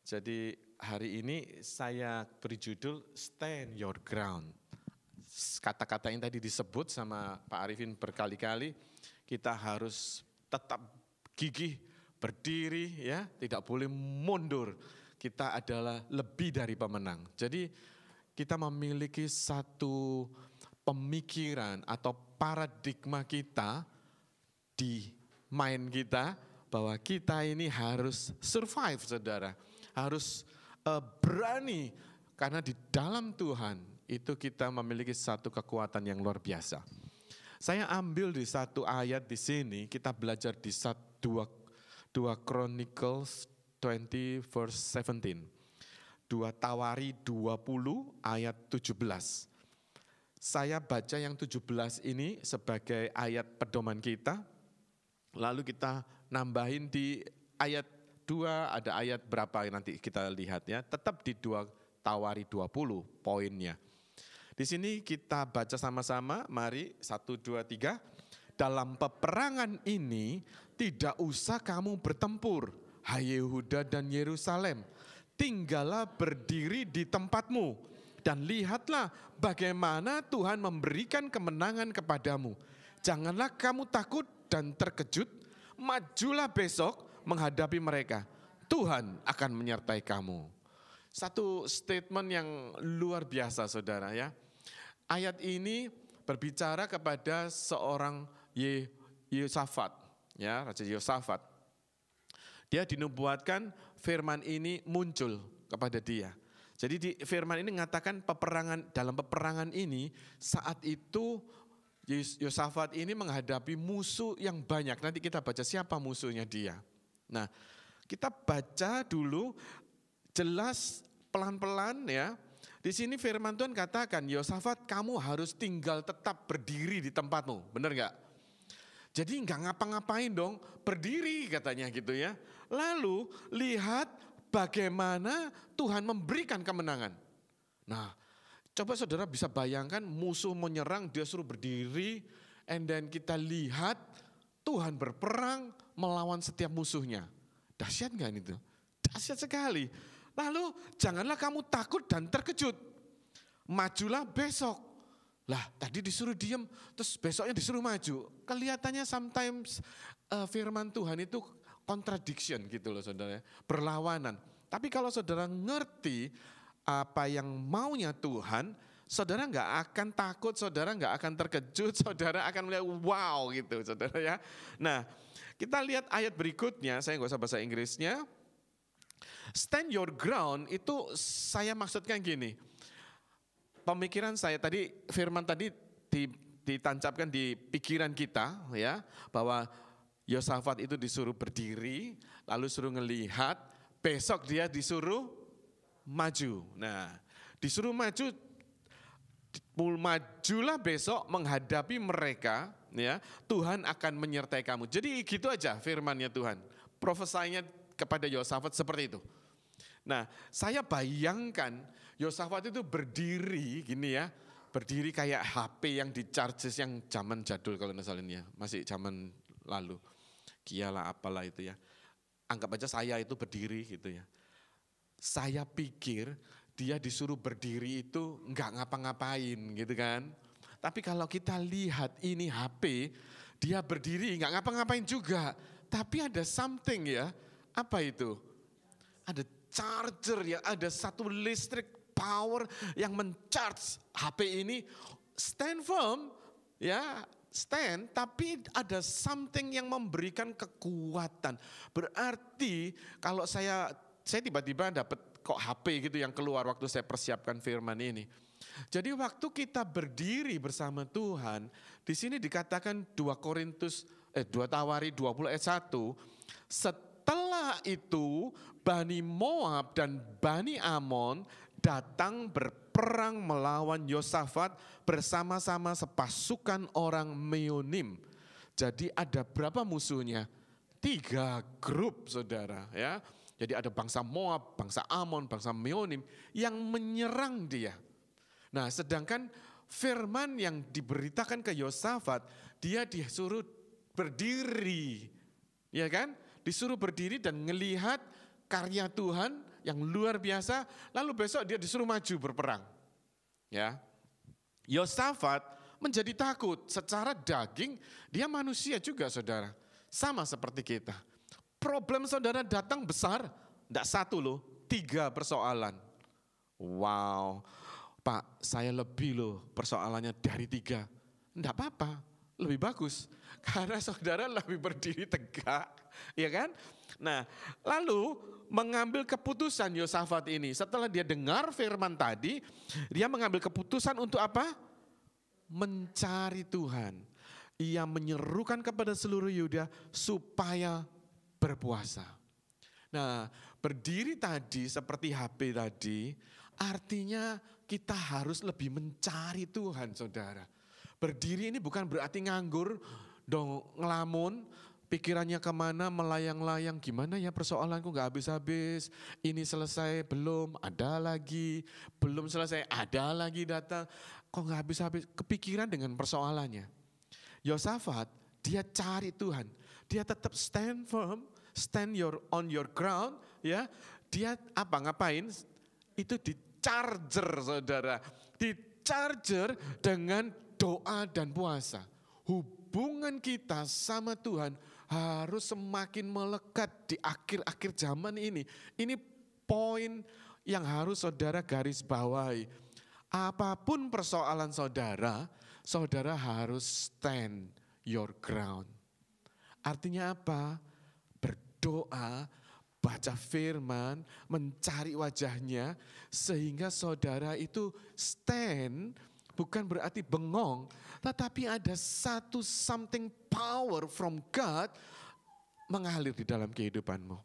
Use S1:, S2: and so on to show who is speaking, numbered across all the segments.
S1: Jadi hari ini saya beri judul Stand Your Ground. Kata-kata yang tadi disebut sama Pak Arifin berkali-kali, kita harus tetap gigih, berdiri, ya, tidak boleh mundur. Kita adalah lebih dari pemenang. Jadi kita memiliki satu pemikiran atau paradigma kita di mind kita bahwa kita ini harus survive, saudara. Harus berani karena di dalam Tuhan itu kita memiliki satu kekuatan yang luar biasa. Saya ambil di satu ayat di sini, kita belajar di 2 Chronicles 20 verse 17. 2 Tawari 20 ayat 17. Saya baca yang 17 ini sebagai ayat pedoman kita. Lalu kita nambahin di ayat 2, ada ayat berapa nanti kita lihat ya. Tetap di 2 Tawari 20 poinnya. Di sini kita baca sama-sama, mari 1, 2, 3. Dalam peperangan ini tidak usah kamu bertempur, hai Yehuda dan Yerusalem. Tinggallah berdiri di tempatmu dan lihatlah bagaimana Tuhan memberikan kemenangan kepadamu. Janganlah kamu takut dan terkejut, majulah besok menghadapi mereka. Tuhan akan menyertai kamu. Satu statement yang luar biasa, saudara ya. Ayat ini berbicara kepada seorang Yosafat, ya, Raja Yosafat. Dia dinubuatkan firman ini muncul kepada dia. Jadi firman ini mengatakan dalam peperangan ini saat itu Yosafat ini menghadapi musuh yang banyak. Nanti kita baca siapa musuhnya dia. Nah, kita baca dulu jelas pelan-pelan ya. Di sini firman Tuhan katakan, Yosafat kamu harus tinggal tetap berdiri di tempatmu. Benar gak? Jadi nggak ngapa-ngapain dong, berdiri katanya gitu ya. Lalu lihat bagaimana Tuhan memberikan kemenangan. Nah, coba saudara bisa bayangkan musuh menyerang, dia suruh berdiri, and then kita lihat Tuhan berperang melawan setiap musuhnya. Dahsyat gak itu? Dahsyat sekali. Lalu janganlah kamu takut dan terkejut. Majulah besok. Lah tadi disuruh diem, terus besoknya disuruh maju. Kelihatannya sometimes firman Tuhan itu contradiction gitu loh saudara. Berlawanan. Tapi kalau saudara ngerti apa yang maunya Tuhan, saudara nggak akan takut, saudara nggak akan terkejut, saudara akan melihat wow gitu saudara ya. Nah kita lihat ayat berikutnya, saya nggak usah bahasa Inggrisnya. Stand your ground itu saya maksudkan gini. Pemikiran saya tadi, firman tadi ditancapkan di pikiran kita ya, bahwa Yosafat itu disuruh berdiri, lalu suruh ngelihat, besok dia disuruh maju. Nah, disuruh maju, majulah besok menghadapi mereka, ya. Tuhan akan menyertai kamu. Jadi gitu aja firmannya Tuhan. Profesainya kepada Yosafat seperti itu. Nah, saya bayangkan Yosafat itu berdiri gini ya, berdiri kayak HP yang di-charges yang zaman jadul kalau misalnya, masih zaman lalu. Kialah apalah itu ya. Anggap aja saya itu berdiri gitu ya. Saya pikir dia disuruh berdiri itu enggak ngapa-ngapain gitu kan. Tapi kalau kita lihat ini HP, dia berdiri enggak ngapa-ngapain juga. Tapi ada something ya, apa itu? Ada charger ya, ada satu listrik power yang men-charge HP ini. Stand firm ya, stand, tapi ada something yang memberikan kekuatan. Berarti kalau saya tiba-tiba dapat kok HP gitu yang keluar waktu saya persiapkan firman ini. Jadi waktu kita berdiri bersama Tuhan, di sini dikatakan 2 Tawari 20 ayat 1, setelah itu Bani Moab dan Bani Amon datang berperang melawan Yosafat bersama-sama sepasukan orang Meonim. Jadi ada berapa musuhnya? 3 grup saudara ya. Jadi ada bangsa Moab, bangsa Amon, bangsa Meonim yang menyerang dia. Nah sedangkan firman yang diberitakan ke Yosafat, dia disuruh berdiri. Ya kan? Disuruh berdiri dan melihat karya Tuhan yang luar biasa, lalu besok dia disuruh maju berperang. Ya, Yosafat menjadi takut, secara daging dia manusia juga saudara, sama seperti kita. Problem saudara datang besar, tidak satu loh, 3 persoalan. Wow, Pak saya lebih loh persoalannya dari 3. Tidak apa-apa, lebih bagus. Karena saudara lebih berdiri tegak, ya kan? Nah, lalu mengambil keputusan Yosafat ini. Setelah dia dengar firman tadi, dia mengambil keputusan untuk apa? Mencari Tuhan. Ia menyerukan kepada seluruh Yuda supaya berpuasa. Nah, berdiri tadi seperti HP tadi, artinya kita harus lebih mencari Tuhan, saudara. Berdiri ini bukan berarti nganggur, dong ngelamun, pikirannya kemana, melayang-layang, gimana ya persoalanku gak habis-habis, ini selesai belum, ada lagi, belum selesai, ada lagi datang, kok gak habis-habis, kepikiran dengan persoalannya. Yosafat, dia cari Tuhan, dia tetap stand firm, on your ground, ya. Dia ngapain? Itu di charger saudara, di charger dengan doa dan puasa. Hubungan kita sama Tuhan harus semakin melekat di akhir-akhir zaman ini. Ini poin yang harus saudara garis bawahi. Apapun persoalan saudara, saudara harus stand your ground. Artinya apa? Berdoa, baca firman, mencari wajahnya, sehingga saudara itu stand, bukan berarti bengong, tetapi ada satu something power from God mengalir di dalam kehidupanmu.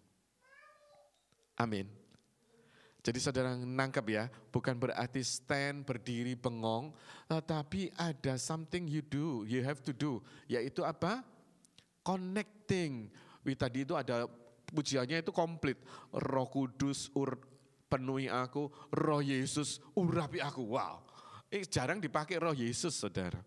S1: Amin. Jadi saudara nangkep ya, bukan berarti stand, berdiri, bengong, tetapi ada something you have to do, yaitu apa? Connecting. Tadi itu ada pujiannya itu komplit. Roh Kudus penuhi aku, Roh Yesus urapi aku. Wow, jarang dipakai Roh Yesus saudara.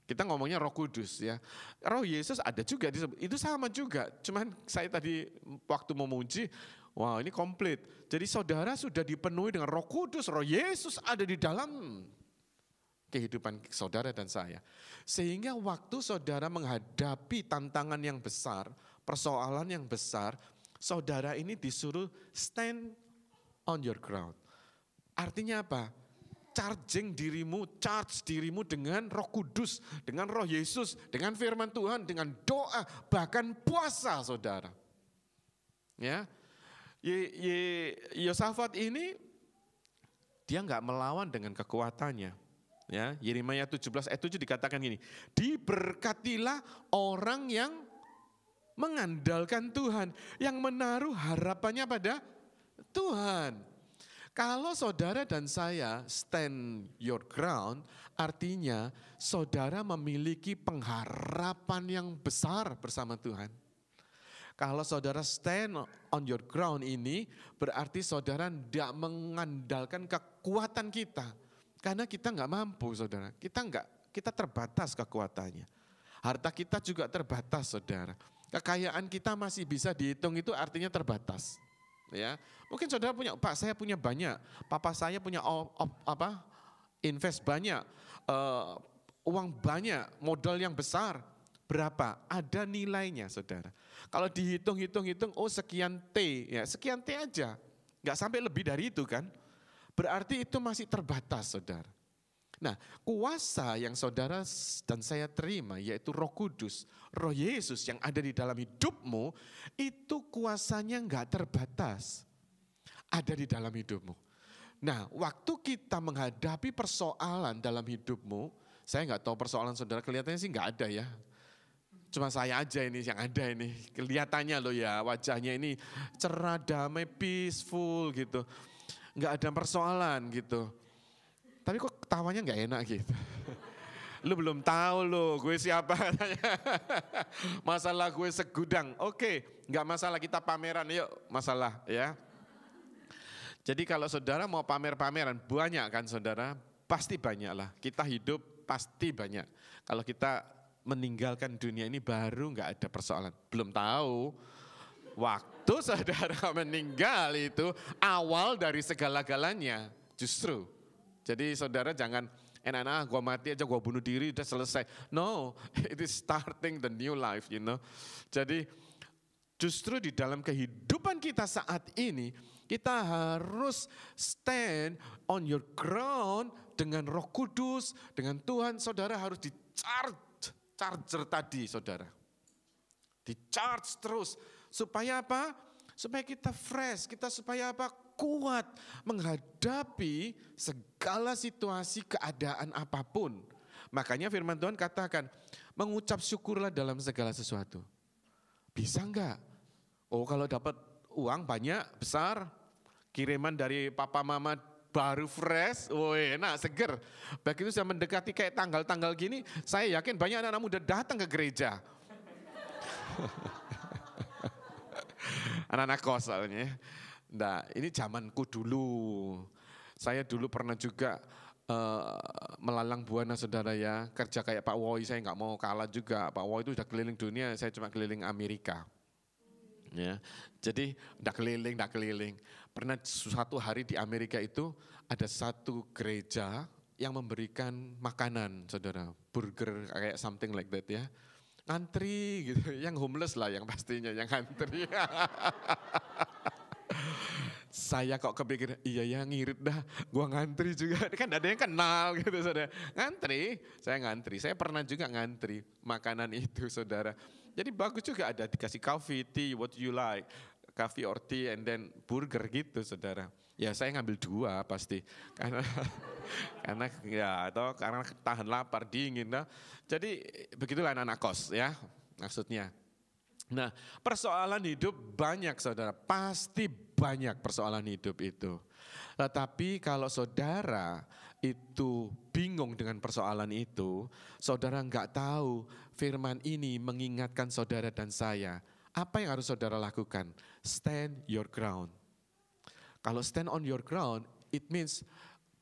S1: Kita ngomongnya Roh Kudus ya. Roh Yesus ada juga disebut, itu sama juga. Cuman saya tadi waktu memuji, wow ini komplit. Jadi saudara sudah dipenuhi dengan Roh Kudus, Roh Yesus ada di dalam kehidupan saudara dan saya. Sehingga waktu saudara menghadapi tantangan yang besar, persoalan yang besar, saudara ini disuruh stand on your ground. Artinya apa? Charge dirimu dengan Roh Kudus, dengan Roh Yesus, dengan firman Tuhan, dengan doa, bahkan puasa saudara. Ya, Yosafat ini dia nggak melawan dengan kekuatannya. Ya, Yeremia 17 ayat 7 dikatakan gini, diberkatilah orang yang mengandalkan Tuhan, yang menaruh harapannya pada Tuhan. Kalau saudara dan saya stand your ground, artinya saudara memiliki pengharapan yang besar bersama Tuhan. Kalau saudara stand on your ground ini, berarti saudara tidak mengandalkan kekuatan kita. Karena kita nggak mampu saudara, kita terbatas kekuatannya. Harta kita juga terbatas saudara. Kekayaan kita masih bisa dihitung, itu artinya terbatas. Ya, mungkin saudara punya, Pak saya punya banyak, papa saya punya invest banyak, uang banyak, modal yang besar. Berapa? Ada nilainya saudara. Kalau dihitung, oh sekian T, ya sekian T aja. Nggak sampai lebih dari itu kan. Berarti itu masih terbatas saudara. Nah, kuasa yang saudara dan saya terima yaitu Roh Kudus, Roh Yesus yang ada di dalam hidupmu, itu kuasanya enggak terbatas. Ada di dalam hidupmu. Nah, waktu kita menghadapi persoalan dalam hidupmu, saya enggak tahu persoalan saudara, kelihatannya sih enggak ada ya. Cuma saya aja ini yang ada ini, kelihatannya loh ya, wajahnya ini cerah, damai, peaceful gitu. Enggak ada persoalan gitu. Tapi kok ketawanya gak enak gitu. Lu belum tahu lo gue siapa katanya. Masalah gue segudang. Oke, gak masalah, kita pameran yuk, masalah ya. Jadi kalau saudara mau pamer-pameran, banyak kan saudara? Pasti banyak lah. Kita hidup pasti banyak. Kalau kita meninggalkan dunia ini baru gak ada persoalan. Belum tahu. Waktu saudara meninggal itu awal dari segala-galanya justru. Jadi saudara jangan enak-enak gue mati aja gue bunuh diri udah selesai. No, it is starting the new life, you know. Jadi justru di dalam kehidupan kita saat ini kita harus stand on your ground dengan Roh Kudus, dengan Tuhan. Saudara harus charger tadi saudara. Di-charge terus. Supaya apa? Supaya kita fresh, kita supaya apa? Kuat menghadapi segala situasi keadaan apapun. Makanya firman Tuhan katakan, mengucap syukurlah dalam segala sesuatu. Bisa enggak? Oh kalau dapat uang banyak, besar, kiriman dari papa mama baru fresh, oh enak, seger. Begitu saya mendekati kayak tanggal-tanggal gini, saya yakin banyak anak-anak muda datang ke gereja. Anak-anak kos soalnya. Nah ini zamanku dulu. Saya dulu pernah juga melalang buana saudara ya. Kerja kayak Pak Woi, saya nggak mau kalah juga. Pak Woi itu udah keliling dunia, saya cuma keliling Amerika. Ya, jadi udah keliling. Pernah suatu hari di Amerika itu ada satu gereja yang memberikan makanan saudara. Burger kayak something like that ya. Ngantri gitu, yang homeless lah yang pastinya yang ngantri. Saya kok kepikir, iya ya ngirit dah, gua ngantri juga. Kan ada yang kenal gitu saudara. Ngantri, saya pernah juga ngantri makanan itu saudara. Jadi bagus juga ada dikasih coffee, tea, what you like. Coffee or tea and then burger gitu saudara. Ya saya ngambil 2 pasti. Karena tahan lapar, dingin. Nah. Jadi begitulah anak-anak kos ya maksudnya. Nah persoalan hidup banyak saudara, pasti banyak persoalan hidup itu. Tetapi kalau saudara itu bingung dengan persoalan itu, saudara nggak tahu firman ini mengingatkan saudara dan saya. Apa yang harus saudara lakukan? Stand your ground. Kalau stand on your ground, it means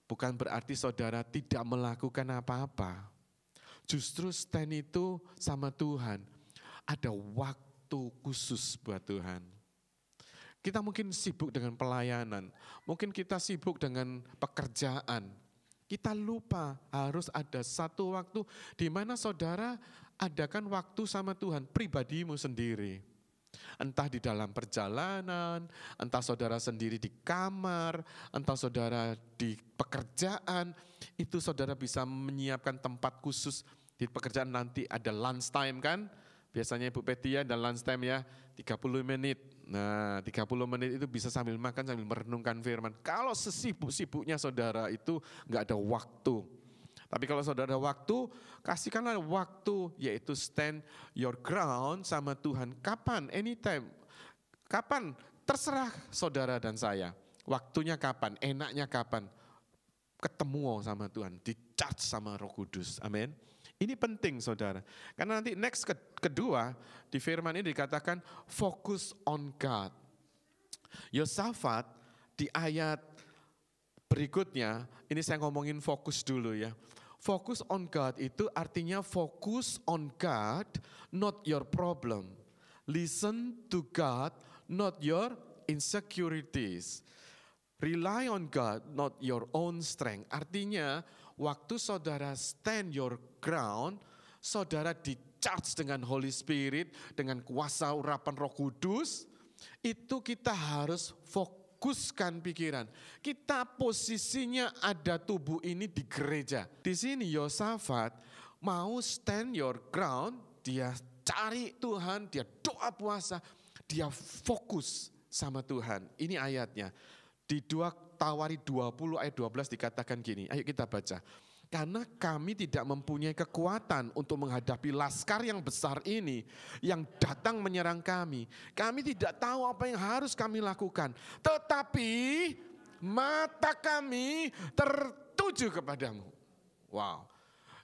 S1: bukan berarti saudara tidak melakukan apa-apa. Justru stand itu sama Tuhan. Ada waktu khusus buat Tuhan. Kita mungkin sibuk dengan pelayanan, mungkin kita sibuk dengan pekerjaan. Kita lupa harus ada satu waktu di mana saudara adakan waktu sama Tuhan, pribadimu sendiri. Entah di dalam perjalanan, entah saudara sendiri di kamar, entah saudara di pekerjaan, itu saudara bisa menyiapkan tempat khusus di pekerjaan nanti ada lunch time kan. Biasanya Ibu Petia ada lunch time ya 30 menit. Nah 30 menit itu bisa sambil makan sambil merenungkan firman. Kalau sesibuk-sibuknya saudara itu gak ada waktu. Tapi kalau saudara ada waktu, kasihkanlah waktu yaitu stand your ground sama Tuhan. Kapan? Anytime. Kapan? Terserah saudara dan saya. Waktunya kapan? Enaknya kapan? Ketemu sama Tuhan, di-charge sama Roh Kudus. Amin. Ini penting saudara. Karena nanti next kedua di firman ini dikatakan focus on God. Yosafat di ayat berikutnya, ini saya ngomongin fokus dulu ya. Focus on God itu artinya fokus on God, not your problem. Listen to God, not your insecurities. Rely on God, not your own strength. Artinya waktu saudara stand your ground, saudara di-charge dengan Holy Spirit, dengan kuasa urapan Roh Kudus, itu kita harus fokuskan pikiran. Kita posisinya ada tubuh ini di gereja. Di sini Yosafat mau stand your ground, dia cari Tuhan, dia doa puasa, dia fokus sama Tuhan. Ini ayatnya. Di 2 Tawari 20 ayat 12 dikatakan gini, ayo kita baca. Karena kami tidak mempunyai kekuatan untuk menghadapi laskar yang besar ini yang datang menyerang kami. Kami tidak tahu apa yang harus kami lakukan. Tetapi mata kami tertuju kepadamu. Wow.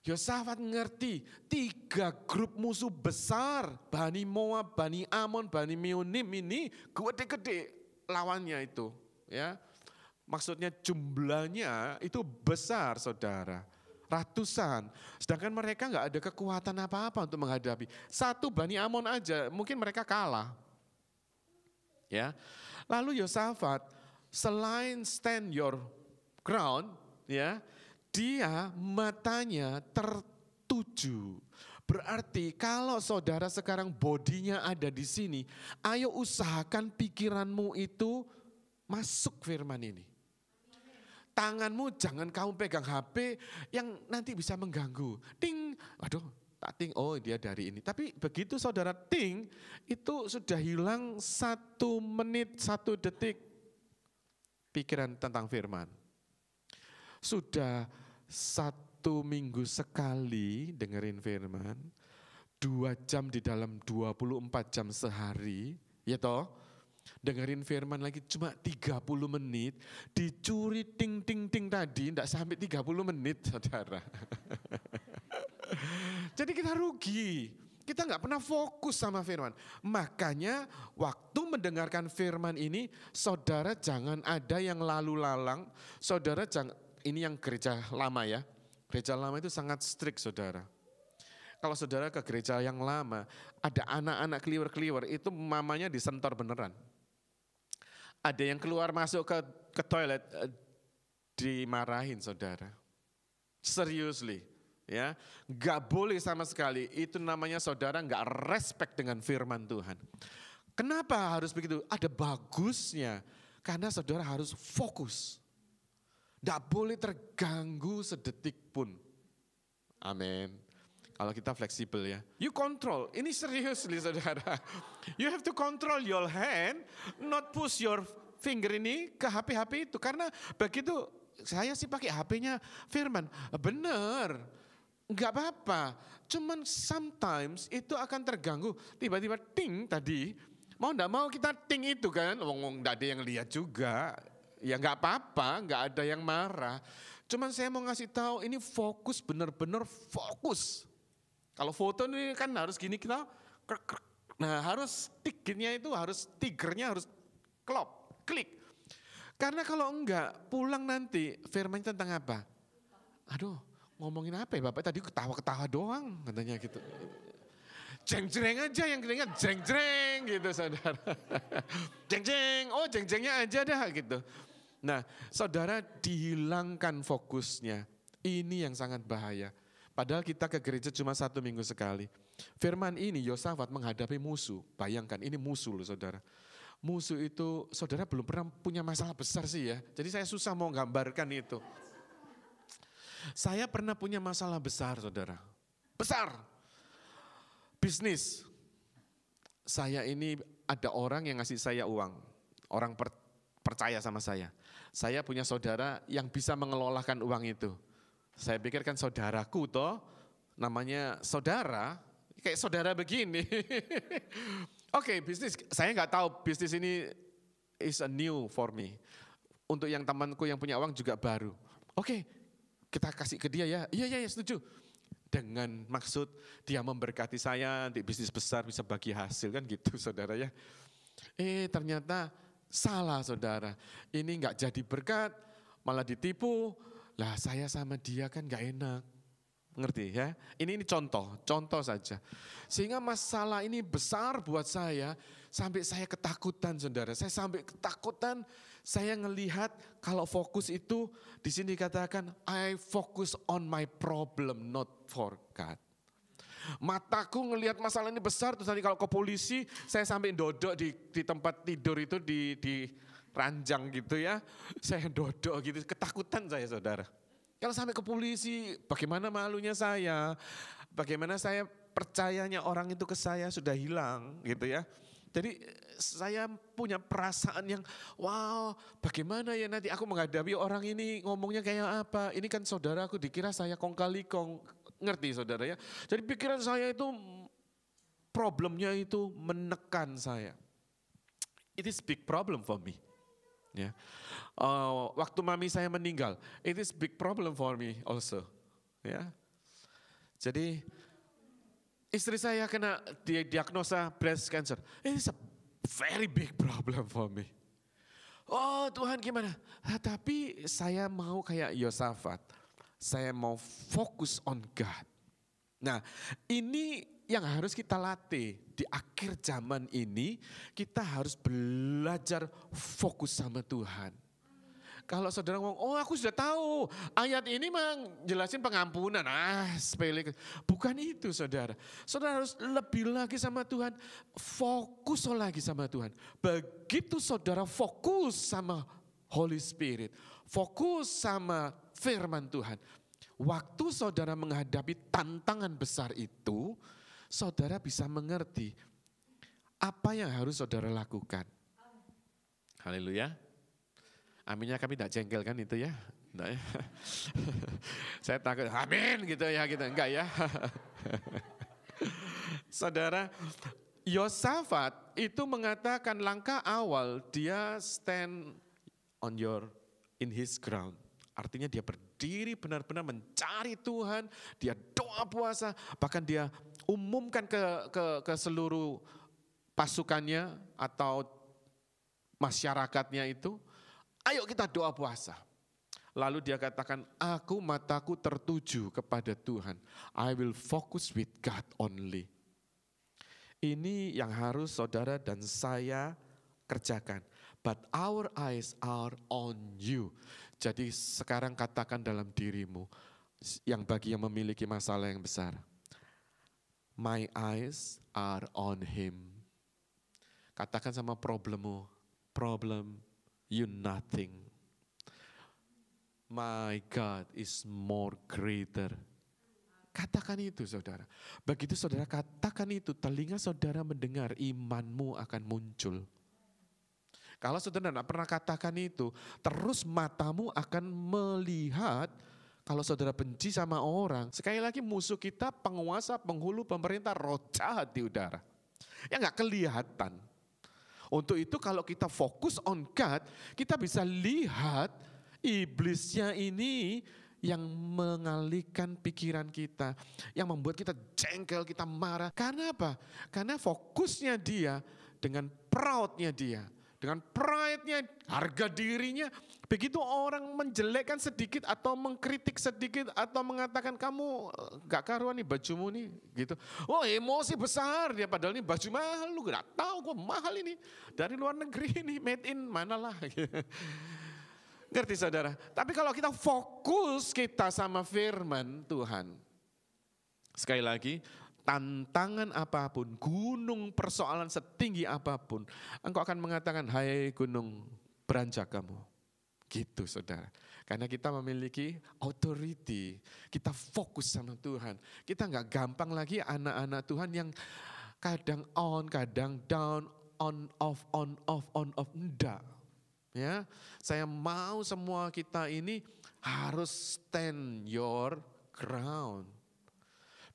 S1: Yosafat ngerti 3 grup musuh besar. Bani Moab, Bani Amon, Bani Meonim ini gede-gede lawannya itu. Ya, maksudnya jumlahnya itu besar saudara, ratusan. Sedangkan mereka nggak ada kekuatan apa-apa untuk menghadapi. Satu Bani Amon aja, mungkin mereka kalah. Ya. Lalu Yosafat selain stand your ground, ya, dia matanya tertuju. Berarti kalau saudara sekarang bodinya ada di sini, ayo usahakan pikiranmu itu masuk firman ini. Tanganmu jangan kamu pegang HP yang nanti bisa mengganggu. Ting, aduh tak ting, oh dia dari ini. Tapi begitu saudara ting, itu sudah hilang 1 menit, 1 detik pikiran tentang firman. Sudah 1 minggu sekali dengerin firman, 2 jam di dalam 24 jam sehari, ya toh? Dengerin firman lagi cuma 30 menit, dicuri ting-ting-ting tadi, tidak sampai 30 menit saudara. Jadi kita rugi, kita nggak pernah fokus sama firman. Makanya waktu mendengarkan firman ini, saudara jangan ada yang lalu lalang, saudara jangan, ini yang gereja lama ya, gereja lama itu sangat strict saudara. Kalau saudara ke gereja yang lama, ada anak-anak keliwer-keliwer, itu mamanya disentor beneran. Ada yang keluar masuk ke toilet, dimarahin saudara. Seriously, ya, nggak boleh sama sekali. Itu namanya saudara nggak respect dengan firman Tuhan. Kenapa harus begitu? Ada bagusnya, karena saudara harus fokus. Nggak boleh terganggu sedetik pun. Amin. Kalau kita fleksibel ya. You control, ini serius nih saudara. You have to control your hand, not push your finger ini ke HP-HP itu. Karena begitu saya sih pakai HP-nya firman. Bener, enggak apa-apa. Cuman sometimes itu akan terganggu. Tiba-tiba ting tadi, mau enggak mau kita ting itu kan. Enggak ada yang lihat juga. Ya enggak apa-apa, enggak ada yang marah. Cuman saya mau ngasih tahu ini fokus, bener-bener fokus. Kalau foto ini kan harus gini kita, nah harus tigernya itu harus klik. Karena kalau enggak pulang nanti firmannya tentang apa? Aduh ngomongin apa ya Bapak tadi ketawa-ketawa doang katanya gitu. Jeng-jeng aja yang kedengar jeng-jeng gitu saudara. Jeng-jeng, oh jeng-jengnya aja dah gitu. Nah saudara dihilangkan fokusnya, ini yang sangat bahaya. Padahal kita ke gereja cuma 1 minggu sekali. Firman ini Yosafat menghadapi musuh. Bayangkan ini musuh loh saudara. Musuh itu saudara belum pernah punya masalah besar sih ya. Jadi saya susah mau gambarkan itu. Saya pernah punya masalah besar saudara. Besar. Bisnis. Saya ini ada orang yang ngasih saya uang. Orang percaya sama saya. Saya punya saudara yang bisa mengelolakan uang itu. Saya pikir kan saudaraku toh, namanya saudara, kayak saudara begini. Oke, bisnis, saya nggak tahu bisnis ini is a new for me. Untuk yang temanku yang punya uang juga baru. Oke, kita kasih ke dia ya, iya setuju. Dengan maksud dia memberkati saya, nanti bisnis besar bisa bagi hasil kan gitu saudara ya. Ternyata salah saudara, ini nggak jadi berkat, malah ditipu. Lah saya sama dia kan gak enak, ngerti ya? Ini contoh saja. Sehingga masalah ini besar buat saya, sampai saya ketakutan saudara. Saya sampai ketakutan, saya ngelihat kalau fokus itu, di sini dikatakan, I focus on my problem, not for God. Mataku ngelihat masalah ini besar, terus nanti kalau ke polisi, saya sampai dodok di tempat tidur itu di ranjang gitu ya, saya dodok gitu, ketakutan saya saudara. Kalau sampai ke polisi, bagaimana malunya saya, bagaimana saya percayanya orang itu ke saya sudah hilang gitu ya. Jadi saya punya perasaan yang wow bagaimana ya nanti aku menghadapi orang ini ngomongnya kayak apa. Ini kan saudaraku dikira saya kong kali kong, ngerti saudara ya. Jadi pikiran saya itu problemnya itu menekan saya. It is big problem for me. Ya. Waktu mami saya meninggal, it is big problem for me also. Ya. Jadi istri saya kena diagnosa breast cancer. It is a very big problem for me. Oh Tuhan gimana? Tapi saya mau kayak Yosafat. Saya mau fokus on God. Nah ini yang harus kita latih di akhir zaman ini, kita harus belajar fokus sama Tuhan. Kalau saudara ngomong, oh aku sudah tahu, ayat ini menjelasin pengampunan. Sepele. Bukan itu saudara. Saudara harus lebih lagi sama Tuhan, fokus lagi sama Tuhan. Begitu saudara fokus sama Holy Spirit, fokus sama firman Tuhan. Waktu saudara menghadapi tantangan besar itu, saudara bisa mengerti apa yang harus saudara lakukan. Haleluya. Aminnya kami tidak jengkel kan itu ya. Enggak ya. Saya takut amin gitu ya, gitu. Enggak ya. Saudara, Yosafat itu mengatakan langkah awal dia stand in his ground. Artinya dia berdiri benar-benar mencari Tuhan, dia doa puasa, bahkan dia umumkan ke seluruh pasukannya atau masyarakatnya itu, ayo kita doa puasa. Lalu dia katakan, mataku tertuju kepada Tuhan. I will focus with God only. Ini yang harus saudara dan saya kerjakan. But our eyes are on you. Jadi sekarang katakan dalam dirimu, yang bagi yang memiliki masalah yang besar. My eyes are on him. Katakan sama problemmu, problem, you nothing. My God is more greater. Katakan itu saudara. Begitu saudara katakan itu, telinga saudara mendengar, imanmu akan muncul. Kalau saudara tidak pernah katakan itu, terus matamu akan melihat, kalau saudara benci sama orang, sekali lagi musuh kita penguasa, penghulu, pemerintah, roh jahat di udara. Yang gak kelihatan. Untuk itu kalau kita fokus on God, kita bisa lihat iblisnya ini yang mengalihkan pikiran kita, yang membuat kita jengkel, kita marah. Karena apa? Karena fokusnya dia dengan proudnya dia, dengan pride-nya, harga dirinya. Begitu orang menjelekkan sedikit atau mengkritik sedikit atau mengatakan kamu gak karuan nih bajumu nih gitu. Oh emosi besar dia, padahal ini baju mahal, lu gak tahu kok mahal ini. Dari luar negeri ini, made in manalah. Ngerti saudara? Tapi kalau kita fokus kita sama firman Tuhan. Sekali lagi, tantangan apapun, gunung persoalan setinggi apapun, engkau akan mengatakan, hai gunung beranjak kamu. Gitu saudara. Karena kita memiliki authority, kita fokus sama Tuhan. Kita gak gampang lagi anak-anak Tuhan yang kadang on, kadang down, on off, enggak. Ya, saya mau semua kita ini harus stand your ground.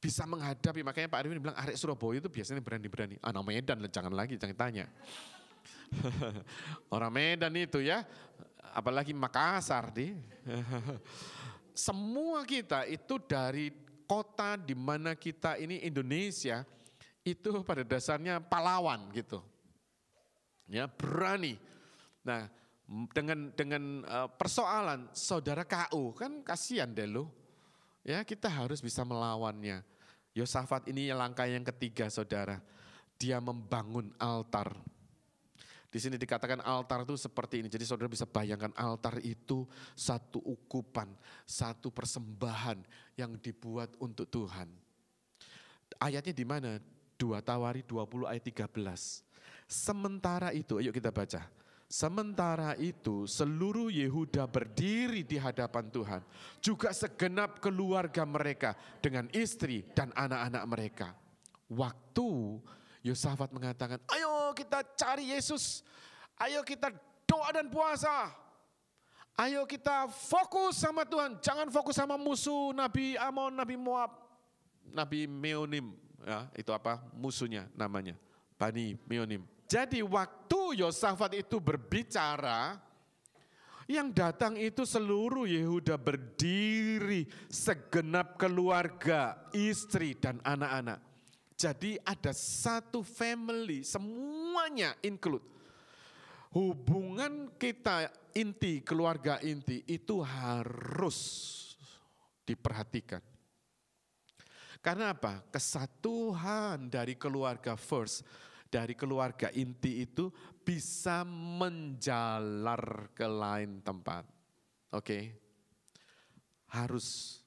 S1: Bisa menghadapi, makanya Pak Arifin bilang arek Surabaya itu biasanya berani-berani. Anak Medan jangan tanya. Orang Medan itu ya, apalagi Makassar di. Semua kita itu dari kota di mana kita ini Indonesia, itu pada dasarnya pahlawan gitu. Ya, berani. Nah, dengan persoalan saudara KU kan kasihan deh lo. Ya, kita harus bisa melawannya. Yosafat ini langkah yang ketiga saudara. Dia membangun altar. Di sini dikatakan altar itu seperti ini. Jadi saudara bisa bayangkan altar itu satu ukupan, satu persembahan yang dibuat untuk Tuhan. Ayatnya di mana? 2 Tawari 20 ayat 13. Sementara itu, ayo kita baca. Sementara itu seluruh Yehuda berdiri di hadapan Tuhan. Juga segenap keluarga mereka dengan istri dan anak-anak mereka. Waktu Yosafat mengatakan, ayo kita cari Yesus. Ayo kita doa dan puasa. Ayo kita fokus sama Tuhan. Jangan fokus sama musuh Nabi Amon, Nabi Moab, Nabi Meonim. Ya, itu apa musuhnya namanya? Bani Meonim. Jadi waktu Yosafat itu berbicara, yang datang itu seluruh Yehuda berdiri, segenap keluarga, istri dan anak-anak. Jadi ada satu family, semuanya include. Hubungan kita inti, keluarga inti itu harus diperhatikan. Karena apa? Kesatuan dari keluarga first, dari keluarga inti itu bisa menjalar ke lain tempat. Oke. Harus.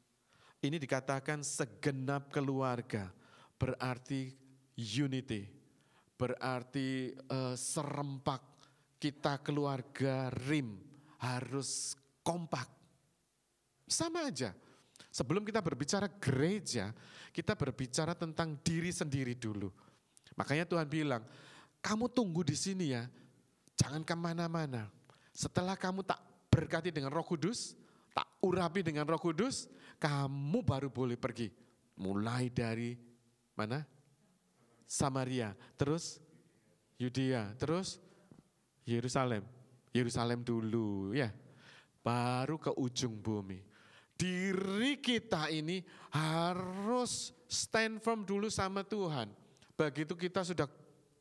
S1: Ini dikatakan segenap keluarga, berarti unity, berarti serempak kita keluarga RIM harus kompak. Sama aja. Sebelum kita berbicara gereja, kita berbicara tentang diri sendiri dulu. Makanya Tuhan bilang, kamu tunggu di sini ya, jangan kemana-mana. Setelah kamu tak berkati dengan Roh Kudus, tak urapi dengan Roh Kudus, kamu baru boleh pergi. Mulai dari mana? Samaria, terus Yudea, terus Yerusalem. Yerusalem dulu ya, baru ke ujung bumi. Diri kita ini harus stand firm dulu sama Tuhan. Begitu kita sudah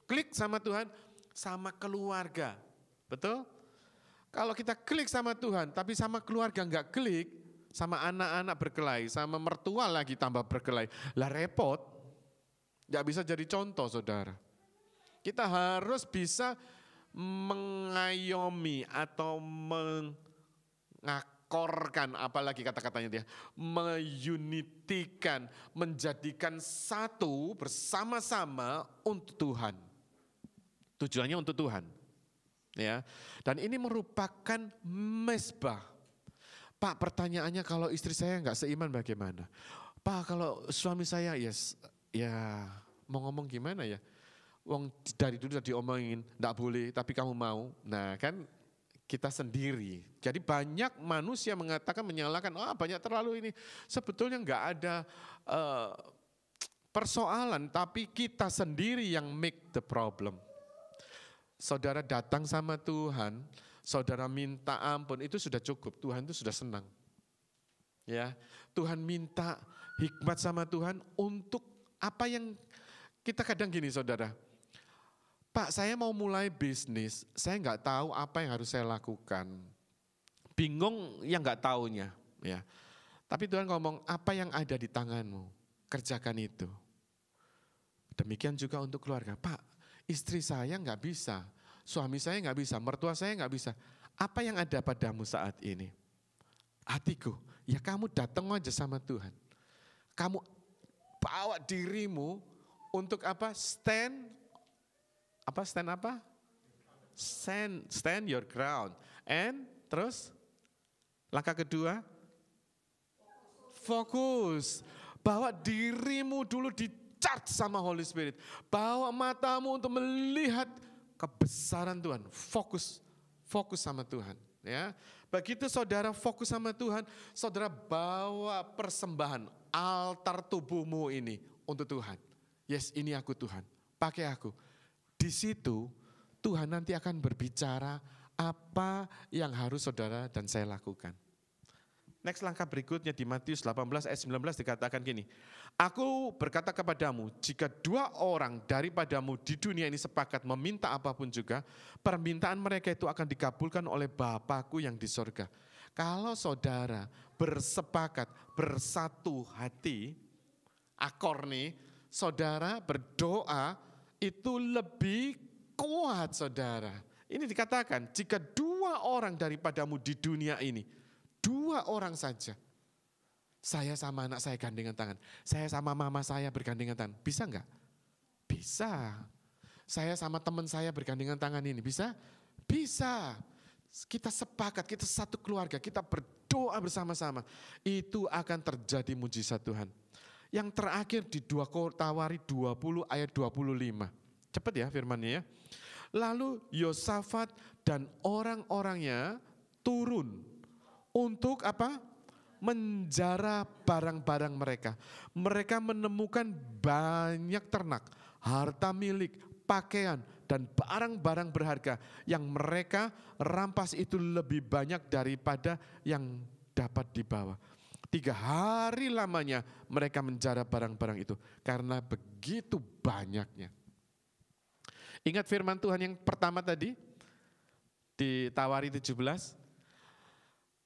S1: klik sama Tuhan, sama keluarga. Betul? Kalau kita klik sama Tuhan, tapi sama keluarga enggak klik, sama anak-anak berkelahi, sama mertua lagi tambah berkelahi. Lah repot, enggak bisa jadi contoh saudara. Kita harus bisa mengayomi atau mengakorkan, apalagi kata-katanya dia, meunitikan, menjadikan satu bersama-sama untuk Tuhan. Tujuannya untuk Tuhan. Ya. Dan ini merupakan mesbah. Pak, pertanyaannya kalau istri saya enggak seiman bagaimana? Pak, kalau suami saya ya mau ngomong gimana ya? Wong dari dulu sudah diomongin, enggak boleh, tapi kamu mau. Nah kan kita sendiri. Jadi banyak manusia mengatakan, menyalahkan, banyak terlalu ini. Sebetulnya enggak ada persoalan, tapi kita sendiri yang make the problem. Saudara datang sama Tuhan, saudara minta ampun, itu sudah cukup. Tuhan itu sudah senang. Ya, Tuhan minta hikmat sama Tuhan untuk apa yang kita kadang gini saudara. Pak, saya mau mulai bisnis, saya enggak tahu apa yang harus saya lakukan. Bingung yang enggak taunya, ya. Tapi Tuhan ngomong, apa yang ada di tanganmu, kerjakan itu. Demikian juga untuk keluarga. Pak, istri saya enggak bisa, suami saya enggak bisa, mertua saya enggak bisa. Apa yang ada padamu saat ini? Hatiku, ya kamu datang aja sama Tuhan. Kamu bawa dirimu untuk apa? Stand your ground. And terus langkah kedua, fokus. Bawa dirimu dulu di-charge sama Holy Spirit. Bawa matamu untuk melihat kebesaran Tuhan. Fokus sama Tuhan. Ya, begitu saudara fokus sama Tuhan, saudara bawa persembahan altar tubuhmu ini untuk Tuhan. Yes, ini aku Tuhan, pakai aku. Di situ Tuhan nanti akan berbicara apa yang harus saudara dan saya lakukan. Next langkah berikutnya di Matius 18 ayat 19 dikatakan gini. Aku berkata kepadamu, jika 2 orang daripadamu di dunia ini sepakat meminta apapun juga, permintaan mereka itu akan dikabulkan oleh Bapa-Ku yang di sorga. Kalau saudara bersepakat, bersatu hati, akor nih, saudara berdoa itu lebih kuat saudara. Ini dikatakan, jika 2 orang daripadamu di dunia ini, 2 orang saja. Saya sama anak saya gandengan tangan. Saya sama mama saya bergandengan tangan. Bisa enggak? Bisa. Saya sama teman saya bergandengan tangan ini. Bisa? Bisa. Kita sepakat, kita satu keluarga, kita berdoa bersama-sama. Itu akan terjadi mujizat Tuhan. Yang terakhir di 2 Tawari 20 ayat 25. Cepat ya firmannya ya. Lalu Yosafat dan orang-orangnya turun. Untuk apa? Menjara barang-barang mereka. Mereka menemukan banyak ternak, harta milik, pakaian, dan barang-barang berharga yang mereka rampas itu lebih banyak daripada yang dapat dibawa. 3 hari lamanya mereka menjara barang-barang itu karena begitu banyaknya. Ingat firman Tuhan yang pertama tadi di Tawari 17?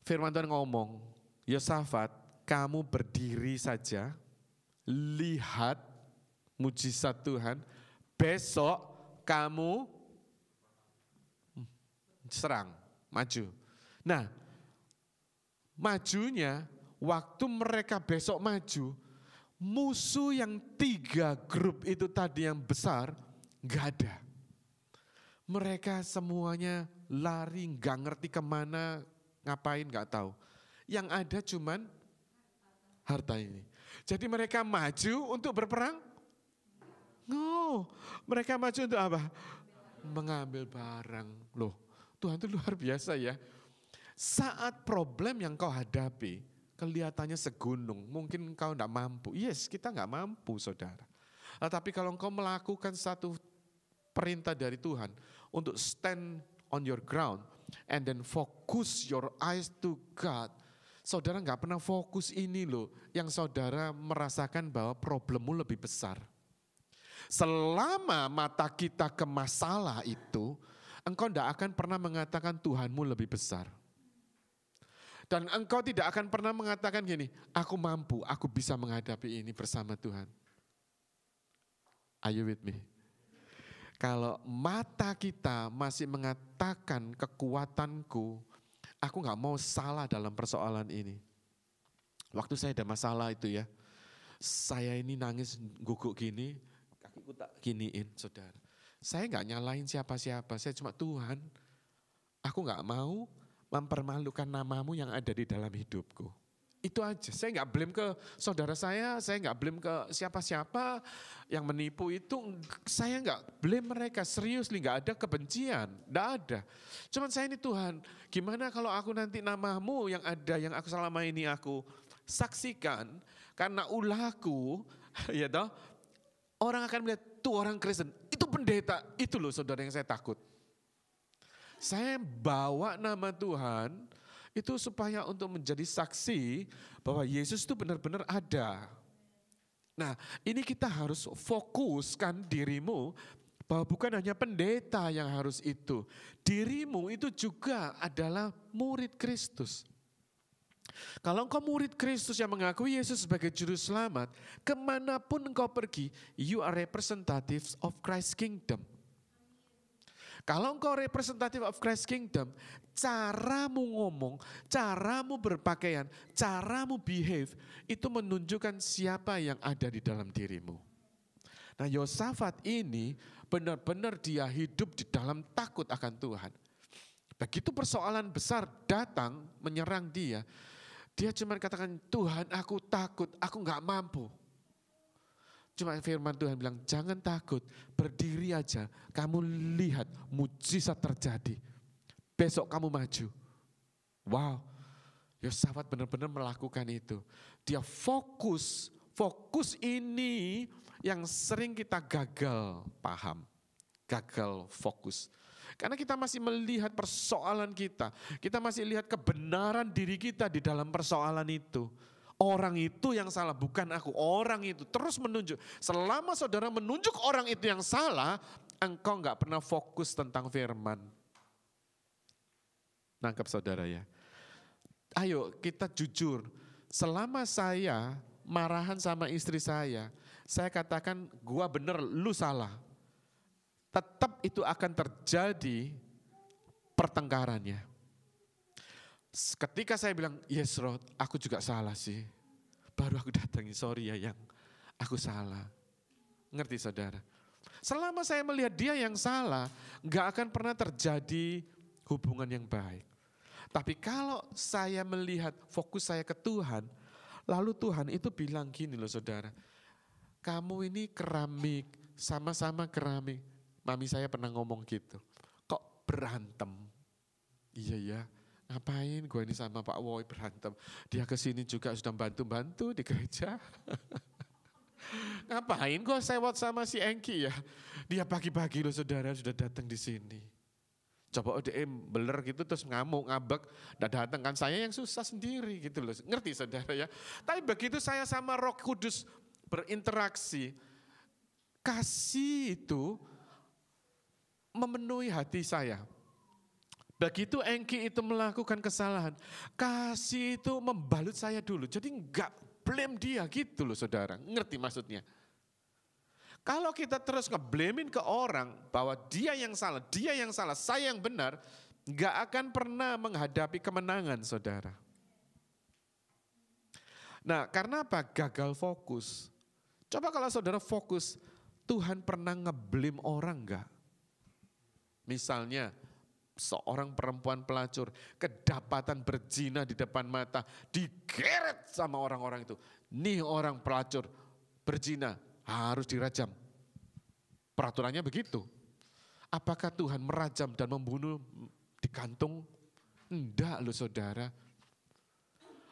S1: Firman Tuhan ngomong, Yosafat, kamu berdiri saja lihat mujizat Tuhan, besok kamu serang, maju. Nah, majunya waktu mereka besok maju, musuh yang 3 grup itu tadi yang besar gak ada. Mereka semuanya lari, gak ngerti kemana, ngapain gak tahu. Yang ada cuman harta ini. Jadi mereka maju untuk berperang? No, mereka maju untuk apa? Mengambil barang. Loh, Tuhan itu luar biasa ya. Saat problem yang kau hadapi, kelihatannya segunung, mungkin kau tidak mampu. Yes, kita nggak mampu saudara. Tapi kalau engkau melakukan satu perintah dari Tuhan untuk stand on your ground and then focus your eyes to God, saudara nggak pernah fokus ini loh, yang saudara merasakan bahwa problemmu lebih besar. Selama mata kita ke masalah itu, engkau tidak akan pernah mengatakan Tuhanmu lebih besar. Dan engkau tidak akan pernah mengatakan gini, aku mampu, aku bisa menghadapi ini bersama Tuhan. Are you with me? Kalau mata kita masih mengatakan kekuatanku, aku gak mau salah dalam persoalan ini. Waktu saya ada masalah itu ya, saya ini nangis guguk gini, kakiku tak giniin saudara. Saya gak nyalahin siapa-siapa, saya cuma Tuhan, aku gak mau mempermalukan namamu yang ada di dalam hidupku. Itu aja, saya nggak blame ke saudara saya nggak blame ke siapa-siapa yang menipu itu, saya nggak blame mereka, serius nggak ada kebencian, nggak ada. Cuman saya ini Tuhan, gimana kalau aku nanti namamu yang ada, yang aku selama ini aku saksikan, karena ulahku, ya toh, orang akan melihat, tuh orang Kristen, itu pendeta, itu loh saudara yang saya takut. Saya bawa nama Tuhan itu supaya untuk menjadi saksi bahwa Yesus itu benar-benar ada. Nah, ini kita harus fokuskan dirimu bahwa bukan hanya pendeta yang harus itu. Dirimu itu juga adalah murid Kristus. Kalau engkau murid Kristus yang mengakui Yesus sebagai juru selamat, kemanapun engkau pergi, you are representatives of Christ's kingdom. Kalau engkau representative of Christ's kingdom, caramu ngomong, caramu berpakaian, caramu behave, itu menunjukkan siapa yang ada di dalam dirimu. Nah, Yosafat ini benar-benar dia hidup di dalam takut akan Tuhan. Begitu persoalan besar datang menyerang dia, dia cuma katakan, Tuhan aku takut, aku gak mampu. Cuma firman Tuhan bilang, jangan takut, berdiri aja, kamu lihat mujizat terjadi. Besok kamu maju. Wow, Yosafat benar-benar melakukan itu. Dia fokus ini yang sering kita gagal paham, gagal fokus. Karena kita masih melihat persoalan kita masih lihat kebenaran diri kita di dalam persoalan itu. Orang itu yang salah, bukan aku. Orang itu terus menunjuk. Selama saudara menunjuk orang itu yang salah, engkau gak pernah fokus tentang firman. Nangkep saudara ya. Ayo kita jujur. Selama saya marahan sama istri saya katakan gua bener, lu salah. Tetap itu akan terjadi pertengkarannya. Ketika saya bilang, yes Rod, aku juga salah sih. Baru aku datangi, sorry ya yang aku salah. Ngerti saudara? Selama saya melihat dia yang salah, gak akan pernah terjadi hubungan yang baik. Tapi kalau saya melihat fokus saya ke Tuhan, lalu Tuhan itu bilang gini loh saudara, kamu ini keramik, sama-sama keramik. Mami saya pernah ngomong gitu, kok berantem? Iya ya. Ngapain gue ini sama Pak Woy berantem. Dia kesini juga sudah bantu-bantu di gereja. Ngapain gue sewot sama si Engki ya. Dia pagi-pagi loh saudara sudah datang di sini. Coba ODM beler gitu terus ngamuk, ngambek. Udah datang kan saya yang susah sendiri gitu loh. Ngerti saudara ya. Tapi begitu saya sama Roh Kudus berinteraksi. Kasih itu memenuhi hati saya. Begitu Engki itu melakukan kesalahan, kasih itu membalut saya dulu. Jadi enggak ngeblame dia gitu loh saudara. Ngerti maksudnya? Kalau kita terus ngeblamein ke orang bahwa dia yang salah, saya yang benar, gak akan pernah menghadapi kemenangan saudara. Nah karena apa? Gagal fokus. Coba kalau saudara fokus, Tuhan pernah ngeblame orang gak? Misalnya seorang perempuan pelacur kedapatan berzina di depan mata, digeret sama orang-orang itu. Nih orang pelacur berzina harus dirajam. Peraturannya begitu. Apakah Tuhan merajam dan membunuh digantung? Enggak loh saudara.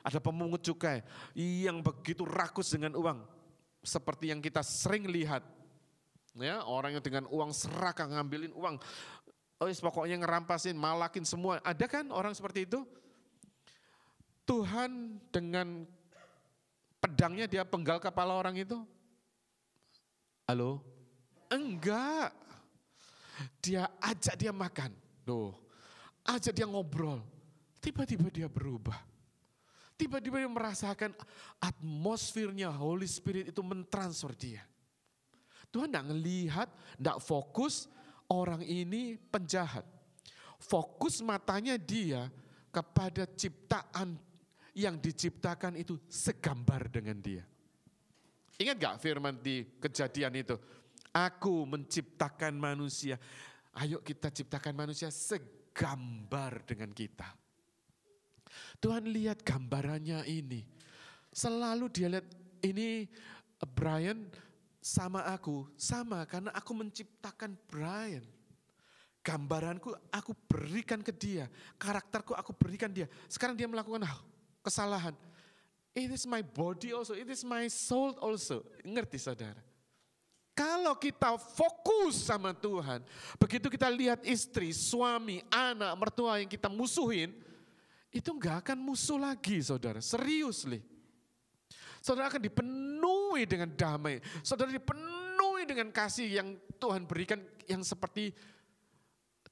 S1: Ada pemungut cukai yang begitu rakus dengan uang. Seperti yang kita sering lihat. Ya, orang yang dengan uang serakah ngambilin uang. Pokoknya ngerampasin, malakin semua. Ada kan orang seperti itu? Tuhan dengan pedangnya dia penggal kepala orang itu? Halo? Enggak. Dia ajak dia makan. Loh, ajak dia ngobrol. Tiba-tiba dia berubah. Tiba-tiba dia merasakan atmosfernya Holy Spirit itu mentransfer dia. Tuhan tidak ngelihat, tidak fokus orang ini penjahat. Fokus matanya dia kepada ciptaan yang diciptakan itu segambar dengan dia. Ingat gak firman di Kejadian itu? Aku menciptakan manusia. Ayo kita ciptakan manusia segambar dengan kita. Tuhan lihat gambarannya ini. Selalu dia lihat ini Brian sama aku. Sama karena aku menciptakan Brian. Gambaranku aku berikan ke dia. Karakterku aku berikan dia. Sekarang dia melakukan kesalahan. It is my body also. It is my soul also. Ngerti saudara? Kalau kita fokus sama Tuhan. Begitu kita lihat istri, suami, anak, mertua yang kita musuhin. Itu enggak akan musuh lagi saudara, serius nih. Saudara akan dipenuhi dengan damai, saudara dipenuhi dengan kasih yang Tuhan berikan yang seperti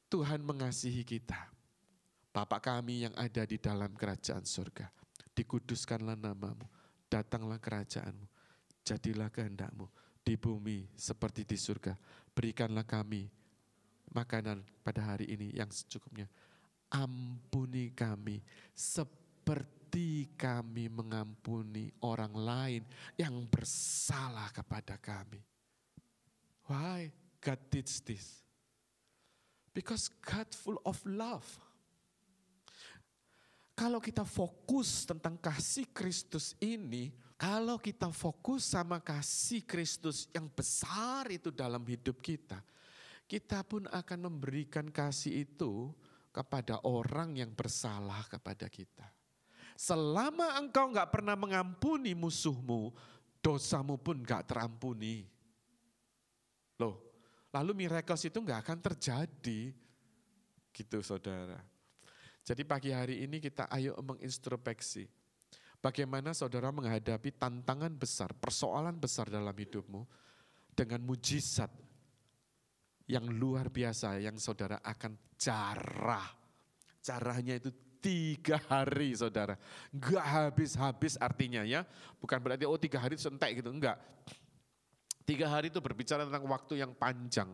S1: Tuhan mengasihi kita. Bapa kami yang ada di dalam kerajaan surga, dikuduskanlah namamu, datanglah kerajaanmu, jadilah kehendakmu di bumi seperti di surga. Berikanlah kami makanan pada hari ini yang secukupnya. Ampuni kami seperti kami mengampuni orang lain yang bersalah kepada kami. Why God did this? Because God full of love. Kalau kita fokus tentang kasih Kristus ini, kalau kita fokus sama kasih Kristus yang besar itu dalam hidup kita, kita pun akan memberikan kasih itu kepada orang yang bersalah kepada kita. Selama engkau gak pernah mengampuni musuhmu, dosamu pun gak terampuni. Loh, lalu miracles itu gak akan terjadi. Gitu saudara. Jadi pagi hari ini kita ayo mengintrospeksi. Bagaimana saudara menghadapi tantangan besar, persoalan besar dalam hidupmu dengan mujizat yang luar biasa yang saudara akan jarah. Jarahnya itu 3 hari saudara. Enggak habis-habis artinya ya. Bukan berarti 3 hari sentek gitu, enggak. 3 hari itu berbicara tentang waktu yang panjang.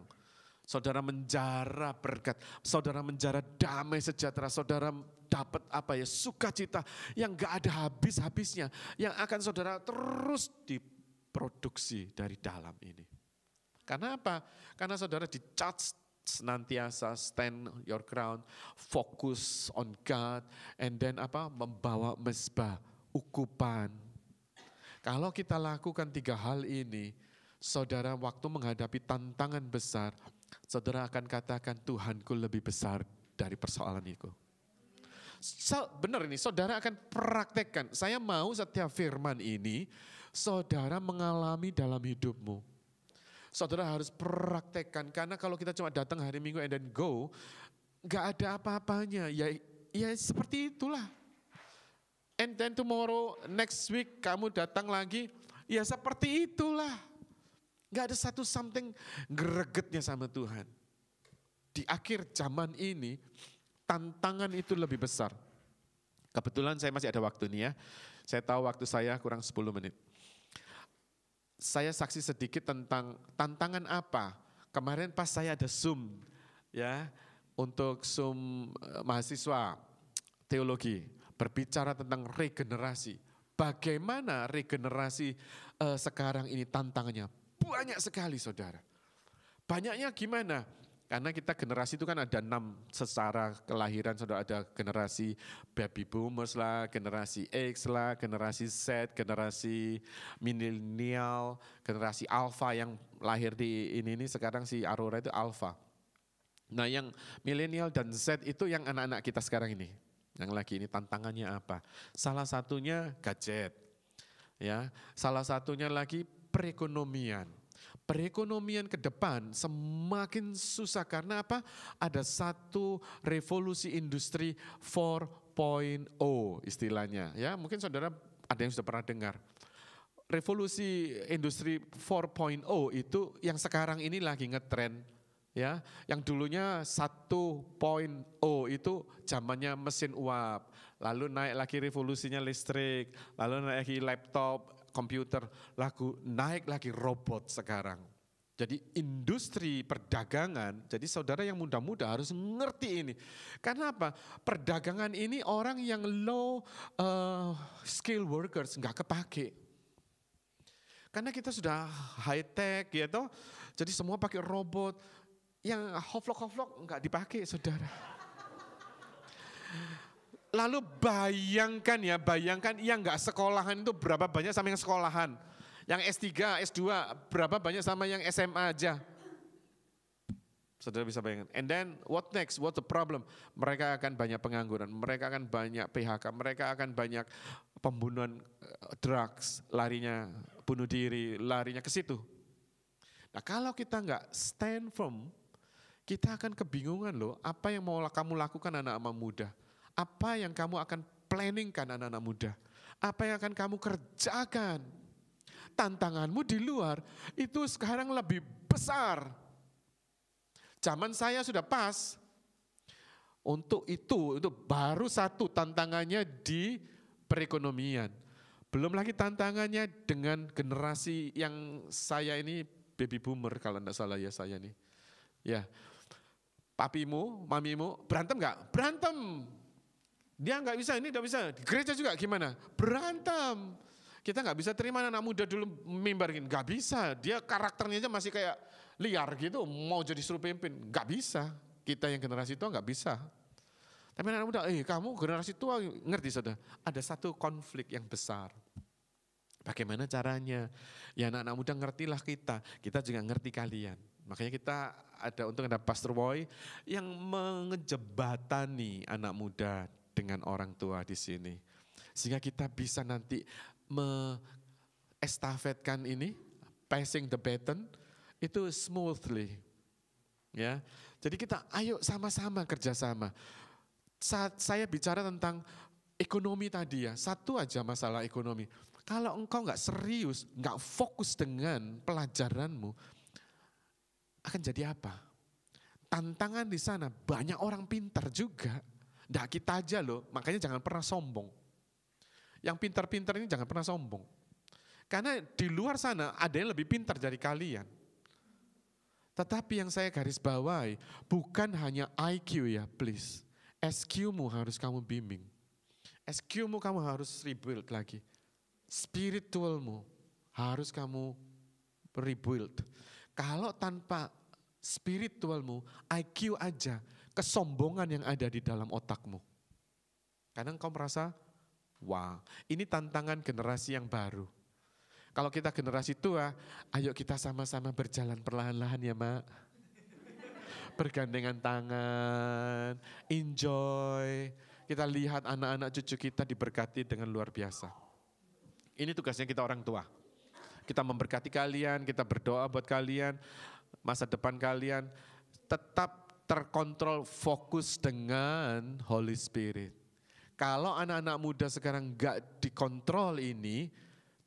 S1: Saudara menjara berkat, saudara menjara damai sejahtera, saudara dapat sukacita yang enggak ada habis-habisnya. Yang akan saudara terus diproduksi dari dalam ini. Karena apa? Karena saudara di-charge senantiasa stand your ground, focus on God, and then membawa mezbah, ukupan. Kalau kita lakukan 3 hal ini, saudara waktu menghadapi tantangan besar, saudara akan katakan Tuhanku lebih besar dari persoalan itu. Benar ini, saudara akan praktekkan. Saya mau setiap firman ini, saudara mengalami dalam hidupmu. Saudara harus praktekkan, karena kalau kita cuma datang hari Minggu and then go, gak ada apa-apanya, ya seperti itulah. And then tomorrow, next week kamu datang lagi, ya seperti itulah. Gak ada satu something gregetnya sama Tuhan. Di akhir zaman ini, tantangan itu lebih besar. Kebetulan saya masih ada waktu nih ya. Saya tahu waktu saya kurang 10 menit. Saya saksi sedikit tentang tantangan apa. Kemarin pas saya ada Zoom ya, untuk Zoom mahasiswa teologi, berbicara tentang regenerasi. Bagaimana regenerasi sekarang ini tantangannya? Banyak sekali saudara. Banyaknya gimana? Karena kita generasi itu kan ada 6 secara kelahiran, saudara, ada generasi baby boomers lah, generasi X lah, generasi Z, generasi milenial, generasi alpha yang lahir di ini sekarang si Aurora itu alpha. Nah yang milenial dan Z itu yang anak-anak kita sekarang ini. Yang lagi ini tantangannya apa? Salah satunya gadget, ya. Salah satunya lagi perekonomian. Perekonomian ke depan semakin susah karena apa? Ada satu revolusi industri 4.0 istilahnya. Ya, mungkin saudara ada yang sudah pernah dengar. Revolusi industri 4.0 itu yang sekarang ini lagi ngetren. Ya, yang dulunya 1.0 itu zamannya mesin uap, lalu naik lagi revolusinya listrik, lalu naik lagi laptop, komputer, naik lagi robot sekarang. Jadi industri perdagangan, jadi saudara yang muda-muda harus ngerti ini. Karena apa? Perdagangan ini orang yang low skill workers nggak kepake. Karena kita sudah high tech gitu, jadi semua pakai robot. Yang hoflok nggak dipakai saudara. Lalu bayangkan yang nggak sekolahan itu berapa banyak sama yang sekolahan. Yang S3, S2 berapa banyak sama yang SMA aja. Saudara bisa bayangkan. And then what next? What's the problem? Mereka akan banyak pengangguran, mereka akan banyak PHK, mereka akan banyak pembunuhan drugs, larinya bunuh diri, larinya ke situ. Nah kalau kita nggak stand firm, kita akan kebingungan loh, apa yang mau kamu lakukan anak-anak muda? Apa yang kamu akan planningkan anak-anak muda? Apa yang akan kamu kerjakan? Tantanganmu di luar itu sekarang lebih besar. Zaman saya sudah pas. Untuk itu baru satu tantangannya di perekonomian. Belum lagi tantangannya dengan generasi yang saya ini baby boomer kalau tidak salah ya saya nih. Ya. Papimu, mamimu berantem nggak? Berantem. Dia nggak bisa, ini nggak bisa. Di gereja juga gimana? Berantem. Kita nggak bisa terima anak muda dulu mimbarin, nggak bisa. Dia karakternya aja masih kayak liar gitu, mau jadi suruh pimpin, nggak bisa. Kita yang generasi tua nggak bisa. Tapi anak muda, kamu generasi tua ngerti saudara? Ada satu konflik yang besar. Bagaimana caranya? Ya anak-anak muda ngertilah kita juga ngerti kalian. Makanya kita ada Pastor Boy yang mengejebatani anak muda dengan orang tua di sini. Sehingga kita bisa nanti estafetkan ini, passing the baton, itu smoothly. Ya, jadi kita ayo sama-sama kerjasama. Saat saya bicara tentang ekonomi tadi ya, satu aja masalah ekonomi. Kalau engkau nggak serius, nggak fokus dengan pelajaranmu, akan jadi apa? Tantangan di sana banyak orang pintar juga. Nggak kita aja loh, makanya jangan pernah sombong. Yang pintar-pintar ini jangan pernah sombong. Karena di luar sana ada yang lebih pintar dari kalian. Tetapi yang saya garis bawahi, bukan hanya IQ ya please. SQ-mu harus kamu bimbing. SQ-mu kamu harus rebuild lagi. Spiritualmu harus kamu rebuild. Kalau tanpa spiritualmu, IQ aja, kesombongan yang ada di dalam otakmu. Kadang kau merasa, wah ini tantangan generasi yang baru. Kalau kita generasi tua, ayo kita sama-sama berjalan perlahan-lahan ya Mak. Bergandengan tangan, enjoy. Kita lihat anak-anak cucu kita diberkati dengan luar biasa. Ini tugasnya kita orang tua. Kita memberkati kalian, kita berdoa buat kalian, masa depan kalian tetap terkontrol, fokus dengan Holy Spirit. Kalau anak-anak muda sekarang gak dikontrol ini,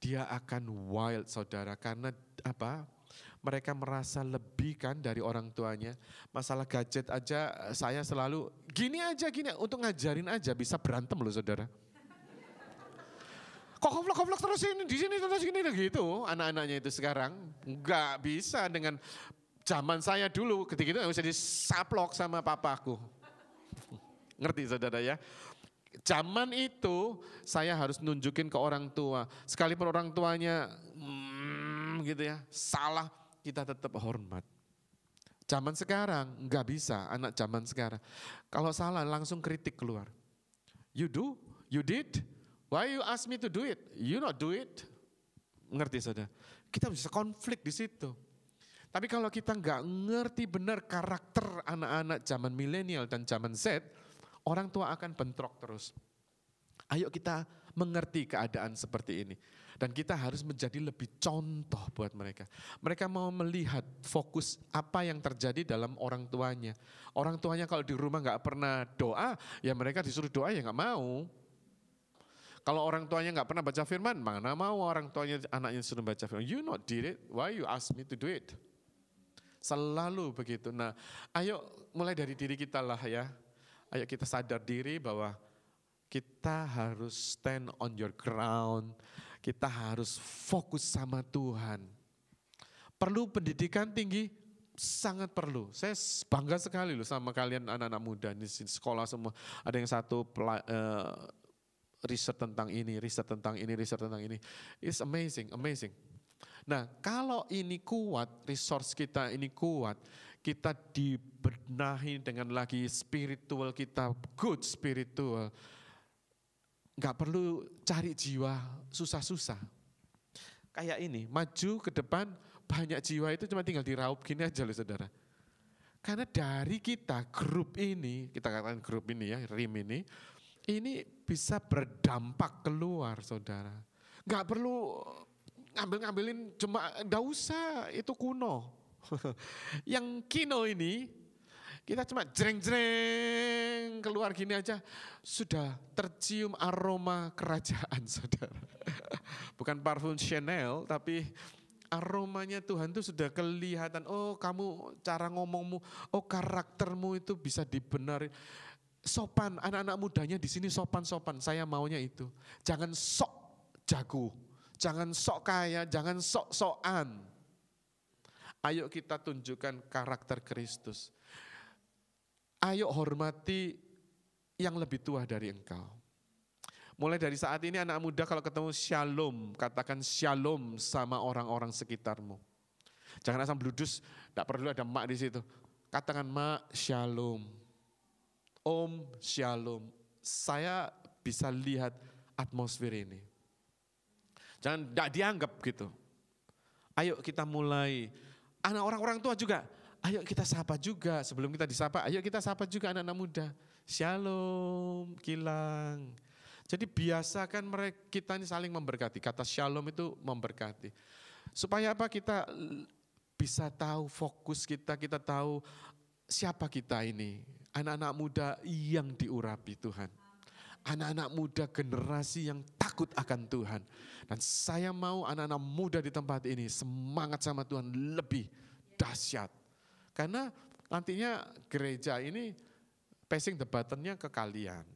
S1: dia akan wild saudara. Karena apa? mereka merasa lebih kan dari orang tuanya. Masalah gadget aja saya selalu gini aja gini untuk ngajarin aja bisa berantem loh saudara. Kok koplok terus ini di sini terus gini gitu anak-anaknya itu sekarang nggak bisa dengan zaman saya dulu ketika itu nggak bisa disaplok sama papaku. Ngerti saudara ya? Zaman itu saya harus nunjukin ke orang tua. Sekalipun orang tuanya gitu ya, salah kita tetap hormat. Zaman sekarang nggak bisa, anak zaman sekarang. Kalau salah langsung kritik keluar. You do, you did, why you ask me to do it? You not do it. Ngerti saudara? Kita bisa konflik di situ. Tapi kalau kita nggak ngerti benar karakter anak-anak zaman milenial dan zaman Z, orang tua akan bentrok terus. Ayo kita mengerti keadaan seperti ini. Dan kita harus menjadi lebih contoh buat mereka. Mereka mau melihat fokus apa yang terjadi dalam orang tuanya. Orang tuanya kalau di rumah gak pernah doa, ya mereka disuruh doa ya gak mau. Kalau orang tuanya gak pernah baca firman, mana mau orang tuanya anaknya disuruh baca firman. You not did it, why you ask me to do it? Selalu begitu. Nah ayo mulai dari diri kita lah ya. Ayo kita sadar diri bahwa kita harus stand on your ground. Kita harus fokus sama Tuhan. Perlu pendidikan tinggi? Sangat perlu. Saya bangga sekali loh sama kalian anak-anak muda di sekolah semua. Ada yang satu riset tentang ini, riset tentang ini, riset tentang ini. It's amazing, amazing. Nah kalau ini kuat, resource kita ini kuat, kita dibenahi dengan lagi spiritual kita, good spiritual. Gak perlu cari jiwa susah-susah. Kayak ini, maju ke depan banyak jiwa itu cuma tinggal diraup gini aja loh saudara. Karena dari kita, grup ini, kita katakan grup ini ya, RIM ini bisa berdampak keluar saudara. Gak perlu ngambil-ngambilin cuma, gak usah, itu kuno. Yang kino ini kita cuma jreng-jreng keluar gini aja sudah tercium aroma kerajaan saudara. Bukan parfum Chanel tapi aromanya Tuhan itu sudah kelihatan. Oh kamu cara ngomongmu, oh karaktermu itu bisa dibenarin. Sopan, anak-anak mudanya di sini sopan-sopan. Saya maunya itu. Jangan sok jago, jangan sok kaya, jangan sok-sokan. Ayo kita tunjukkan karakter Kristus. Ayo hormati yang lebih tua dari engkau. Mulai dari saat ini anak muda kalau ketemu shalom, katakan shalom sama orang-orang sekitarmu. Jangan asal bludus, tidak perlu ada mak di situ. Katakan mak shalom, om shalom. Saya bisa lihat atmosfer ini. Jangan tidak dianggap gitu. Ayo kita mulai. Anak orang-orang tua juga, ayo kita sapa juga. Sebelum kita disapa, ayo kita sapa juga anak-anak muda. Shalom, Gilang. Jadi biasakan kita ini saling memberkati. Kata shalom itu memberkati. Supaya apa? Kita bisa tahu fokus kita tahu siapa kita ini. Anak-anak muda yang diurapi Tuhan. Anak-anak muda generasi yang takut akan Tuhan. Dan saya mau anak-anak muda di tempat ini semangat sama Tuhan lebih dahsyat. Karena nantinya gereja ini passing the button-nya ke kalian.